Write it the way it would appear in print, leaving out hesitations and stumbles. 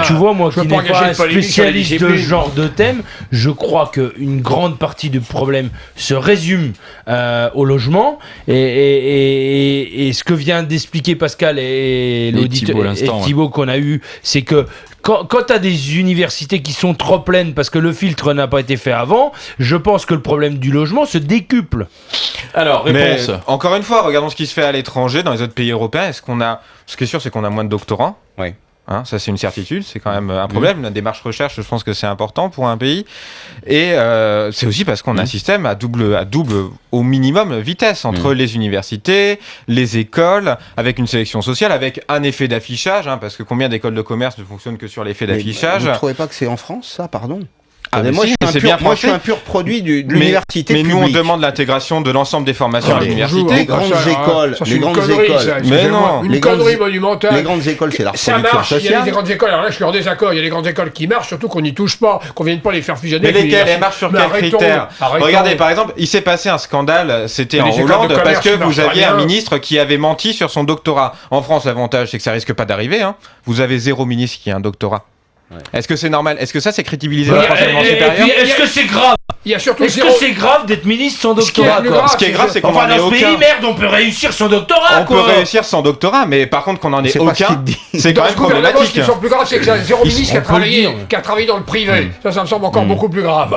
tu vois, moi je qui veux n'ai pas engager pas un de polémique sur les spécialiste de ce disciplines. genre de thème, je crois qu'une grande partie du problème se résume au logement et ce que vient d'expliquer Pascal et l'auditeur et Thibaut qu'on a eu, c'est que quand tu as des universités qui sont trop pleines parce que le filtre n'a pas été fait avant, je pense que le problème du logement se décuple. Alors, réponse. Mais, encore une fois, regardons ce qui se fait à l'étranger, dans les autres pays européens. Ce qui est sûr, c'est qu'on a moins de doctorants. Oui. Hein, ça, c'est une certitude. C'est quand même un problème. La démarche recherche, je pense que c'est important pour un pays. Et c'est aussi parce qu'on a un système à double au minimum vitesse entre les universités, les écoles, avec une sélection sociale, avec un effet d'affichage. Hein, parce que combien d'écoles de commerce ne fonctionnent que sur l'effet d'affichage? Vous ne trouvez pas que c'est en France, ça, pardon? Ah, moi, si, je suis un pur produit de l'université mais publique. nous, on demande l'intégration de l'ensemble des formations à l'université. Les grandes écoles, ça, c'est une connerie, mais non, une connerie monumentale. Les grandes écoles, c'est la ça reproduction marche, sociale. il y a des grandes écoles, alors là je suis en désaccord, il y a des grandes écoles qui marchent, surtout qu'on n'y touche pas, qu'on vienne pas les faire fusionner. Mais lesquelles? Elles marchent sur quels critères? Regardez, par exemple, il s'est passé un scandale, c'était en Hollande, parce que vous aviez un ministre qui avait menti sur son doctorat. En France, l'avantage, c'est que ça risque pas d'arriver. Hein. Vous avez 0 ministre qui a un doctorat. Ouais. Est-ce que c'est normal? Est-ce que ça c'est crédibilisé dans l'enseignement supérieur? Et puis, est-ce que c'est grave? Il y a surtout Est-ce que c'est grave d'être ministre sans doctorat? Ce qui est grave, c'est qu'on en ait dans ce pays, aucun. merde, on peut réussir sans doctorat. On peut réussir sans doctorat, mais par contre qu'on en ait aucun, c'est quand même problématique. Ce qui est plus grave, c'est que c'est un zéro ministre qui a travaillé dans le privé. Ça me semble encore beaucoup plus grave.